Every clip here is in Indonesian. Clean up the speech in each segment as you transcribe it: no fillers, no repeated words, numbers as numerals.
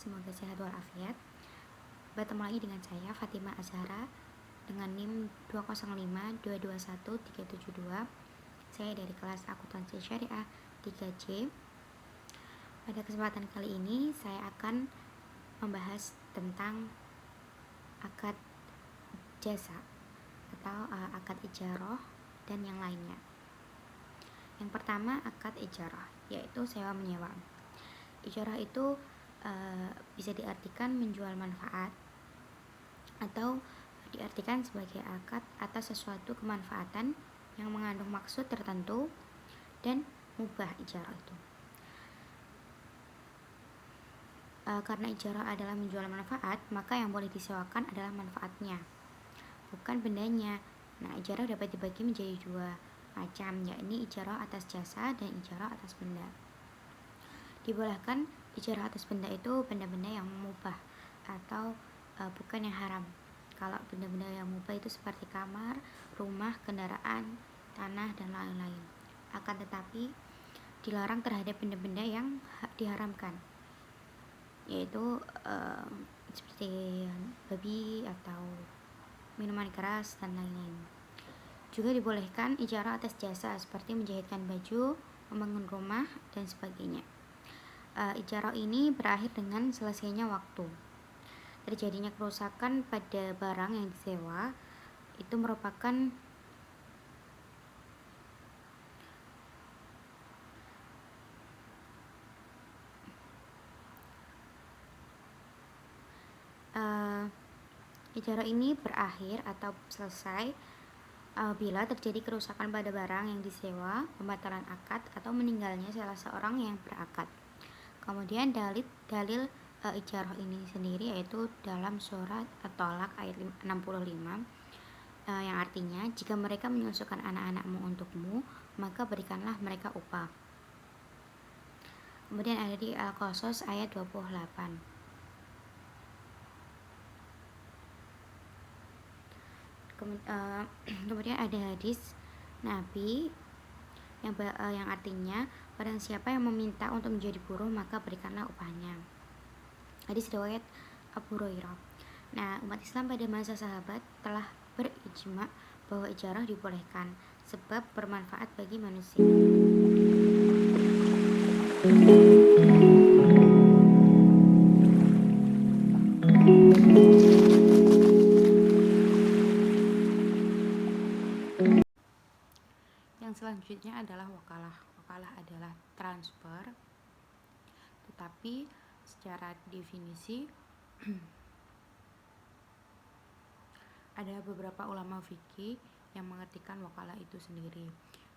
semoga sehat walafiat. Bertemu lagi dengan saya Fatima Azhara dengan NIM 205221372. Saya dari kelas Akuntansi Syariah 3C. Pada kesempatan kali ini saya akan membahas tentang akad jasa atau akad ijarah dan yang lainnya. Yang pertama, akad ijarah, yaitu sewa menyewa. Ijarah itu bisa diartikan menjual manfaat atau diartikan sebagai akad atas sesuatu kemanfaatan yang mengandung maksud tertentu dan mubah ijarah itu. Karena ijarah adalah menjual manfaat, maka yang boleh disewakan adalah manfaatnya, bukan bendanya. Nah, ijarah dapat dibagi menjadi dua macam, yakni ijarah atas jasa dan ijarah atas benda. Dibolehkan ijarah atas benda itu benda-benda yang mubah atau bukan yang haram. Kalau benda-benda yang mubah itu seperti kamar, rumah, kendaraan, tanah, dan lain-lain. Akan tetapi dilarang terhadap benda-benda yang diharamkan, yaitu seperti babi atau minuman keras dan lain-lain. Juga dibolehkan ijarah atas jasa seperti menjahitkan baju, membangun rumah, dan sebagainya. Ijarah ini berakhir dengan selesainya waktu. Terjadinya kerusakan pada barang yang disewa itu merupakan ijarah ini berakhir atau selesai bila terjadi kerusakan pada barang yang disewa, pembatalan akad, atau meninggalnya salah seorang yang berakad. Kemudian dalil ijarah ini sendiri yaitu dalam surat At-Thalaq ayat 65 yang artinya, jika mereka menyusukan anak-anakmu untukmu, maka berikanlah mereka upah. Kemudian ada di Al-Qasas ayat 28. Kemudian ada hadis Nabi yang artinya, barang siapa yang meminta untuk menjadi buruh maka berikanlah upahnya. Hadis riwayat Abu Hurairah. Nah, umat Islam pada masa sahabat telah berijma bahwa ijarah dibolehkan sebab bermanfaat bagi manusia. Yang selanjutnya adalah wakalah. Wakalah adalah transfer, tetapi secara definisi ada beberapa ulama fikih yang mengartikan wakalah itu sendiri.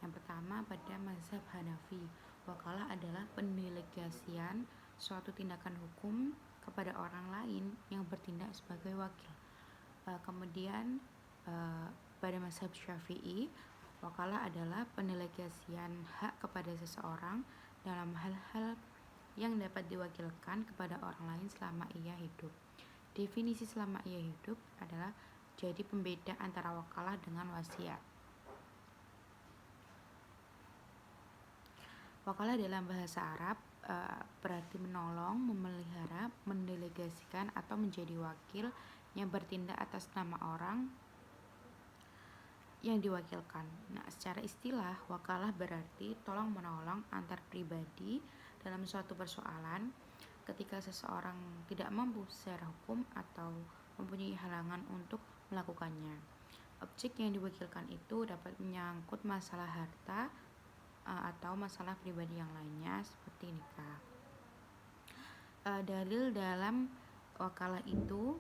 Yang pertama, pada mazhab Hanafi, wakalah adalah pendelegasian suatu tindakan hukum kepada orang lain yang bertindak sebagai wakil. Kemudian pada mazhab Syafi'i, wakalah adalah pendelegasian hak kepada seseorang dalam hal-hal yang dapat diwakilkan kepada orang lain selama ia hidup. Definisi selama ia hidup adalah jadi pembeda antara wakalah dengan wasiat. Wakalah dalam bahasa Arab berarti menolong, memelihara, mendelegasikan atau menjadi wakil yang bertindak atas nama orang yang diwakilkan. Nah, secara istilah wakalah berarti tolong menolong antar pribadi dalam suatu persoalan ketika seseorang tidak mampu secara hukum atau mempunyai halangan untuk melakukannya. Objek yang diwakilkan itu dapat menyangkut masalah harta atau masalah pribadi yang lainnya seperti nikah. Dalil dalam wakalah itu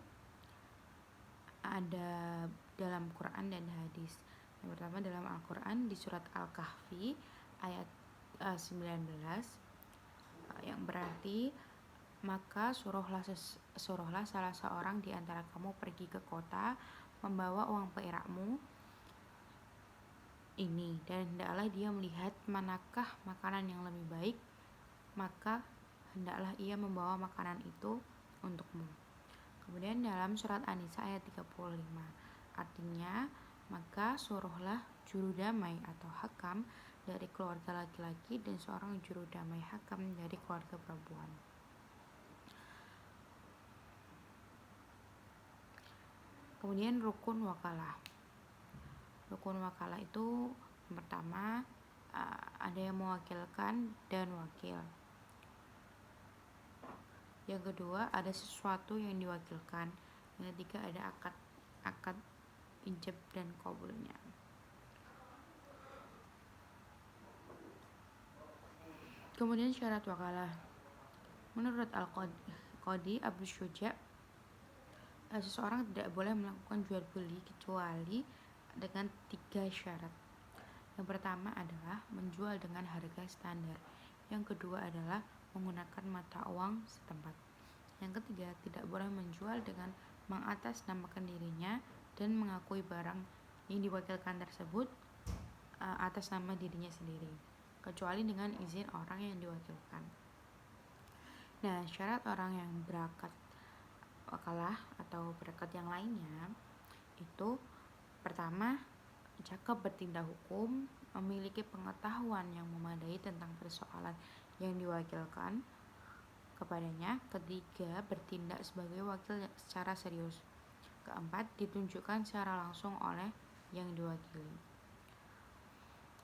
ada dalam Quran dan hadis. Yang pertama dalam Al-Quran di surat Al-Kahfi ayat 19 yang berarti, maka suruhlah salah seorang di antara kamu pergi ke kota membawa uang perakmu ini, dan hendaklah dia melihat manakah makanan yang lebih baik, maka hendaklah ia membawa makanan itu untukmu. Kemudian dalam surat An-Nisa ayat 35 artinya, maka suruhlah juru damai atau hakam dari keluarga laki-laki dan seorang juru damai hakam dari keluarga perempuan. Kemudian rukun wakalah. Rukun wakalah itu yang pertama ada yang mewakilkan dan wakil. Yang kedua ada sesuatu yang diwakilkan. Yang ketiga ada akad ijab dan qabulnya. Kemudian syarat wakalah. Menurut Al-Qadi Abu Syuja, seseorang tidak boleh melakukan jual beli kecuali dengan 3 syarat. Yang pertama adalah menjual dengan harga standar. Yang kedua adalah menggunakan mata uang setempat. Yang ketiga, tidak boleh menjual dengan mengatasnamakan dirinya dan mengakui barang yang diwakilkan tersebut atas nama dirinya sendiri, kecuali dengan izin orang yang diwakilkan. Nah, syarat orang yang berakad wakalah atau berakad yang lainnya itu pertama, cakap bertindak hukum, memiliki pengetahuan yang memadai tentang persoalan yang diwakilkan kepadanya. Ketiga, bertindak sebagai wakil secara serius. Keempat, ditunjukkan secara langsung oleh yang diwakili.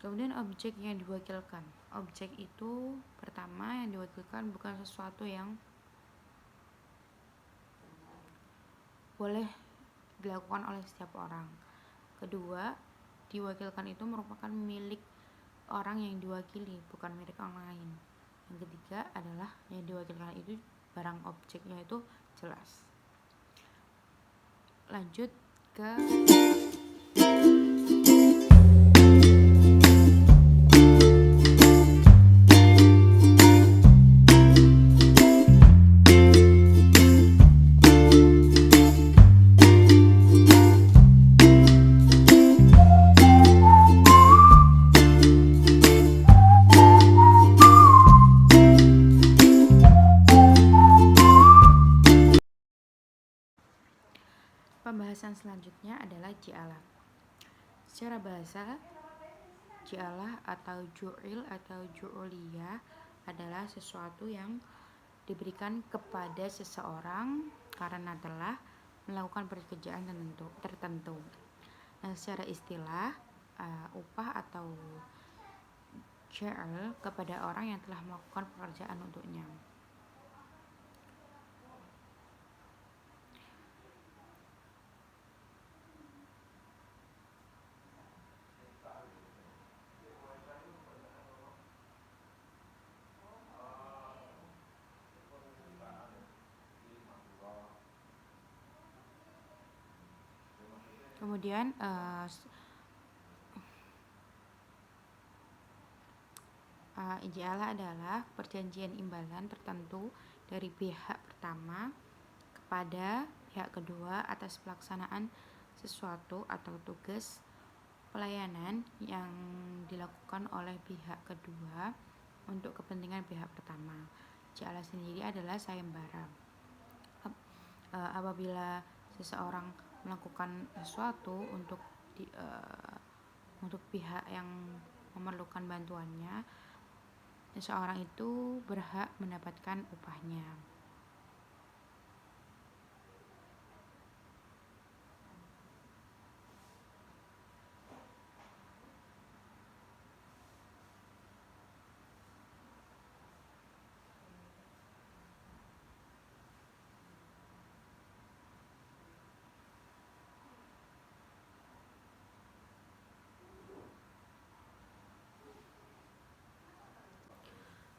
Kemudian objek yang diwakilkan. Objek itu pertama, yang diwakilkan bukan sesuatu yang boleh dilakukan oleh setiap orang. Kedua, diwakilkan itu merupakan milik orang yang diwakili, bukan milik orang lain. Yang ketiga adalah yang diwakilkan itu barang objeknya itu jelas. Lanjut ke pembahasan selanjutnya adalah ji'alah. Secara bahasa, ji'alah atau ju'il atau ju'uliyah adalah sesuatu yang diberikan kepada seseorang karena telah melakukan pekerjaan tertentu. Nah, secara istilah, upah atau ji'al kepada orang yang telah melakukan pekerjaan untuknya. Kemudian ji'alah adalah perjanjian imbalan tertentu dari pihak pertama kepada pihak kedua atas pelaksanaan sesuatu atau tugas pelayanan yang dilakukan oleh pihak kedua untuk kepentingan pihak pertama. Ji'alah sendiri adalah sayembara. Apabila seseorang melakukan sesuatu untuk pihak yang memerlukan bantuannya, seseorang itu berhak mendapatkan upahnya.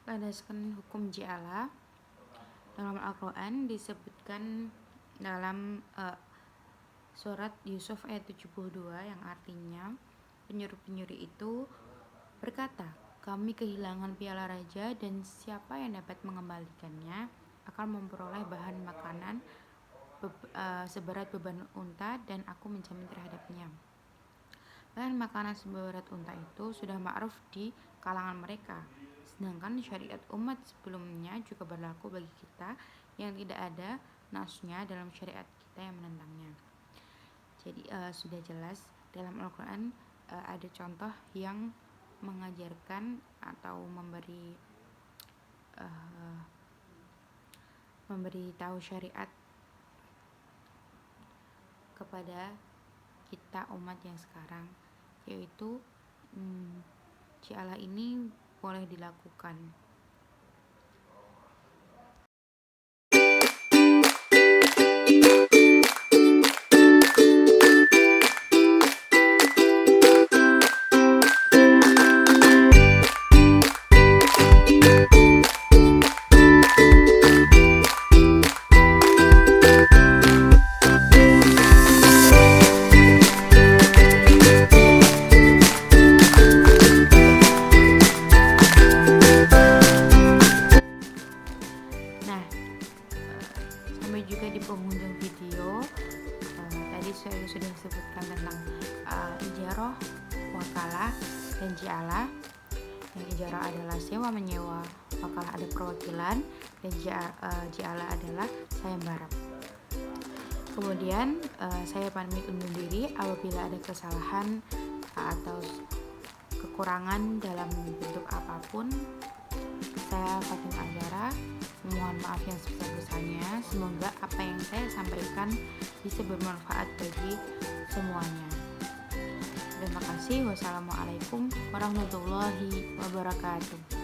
Landaskan hukum ji'alah. Dalam Al-Quran disebutkan dalam surat Yusuf ayat 72 yang artinya penyuruh-penyuruh itu berkata, kami kehilangan piala raja dan siapa yang dapat mengembalikannya akan memperoleh bahan makanan seberat beban unta dan aku menjamin terhadapnya. Bahan makanan seberat unta itu sudah ma'ruf di kalangan mereka. Sedangkan syariat umat sebelumnya juga berlaku bagi kita yang tidak ada nasnya dalam syariat kita yang menentangnya. Jadi sudah jelas dalam Al-Quran ada contoh yang mengajarkan atau memberi tahu syariat kepada kita umat yang sekarang, yaitu ji'alah ini boleh dilakukan. Nah, sampai juga di penghujung video. Tadi saya sudah sebutkan tentang ijarah, wakalah, dan ji'alah. Yang ijarah adalah sewa menyewa, wakalah ada perwakilan, dan ji'alah adalah sayembara. Kemudian saya pamit undur diri. Apabila ada kesalahan atau kekurangan dalam bentuk apapun, saya Fatimah Azhara mohon maaf yang sebesar-besarnya. Semoga apa yang saya sampaikan bisa bermanfaat bagi semuanya. Terima kasih. Wassalamualaikum warahmatullahi wabarakatuh.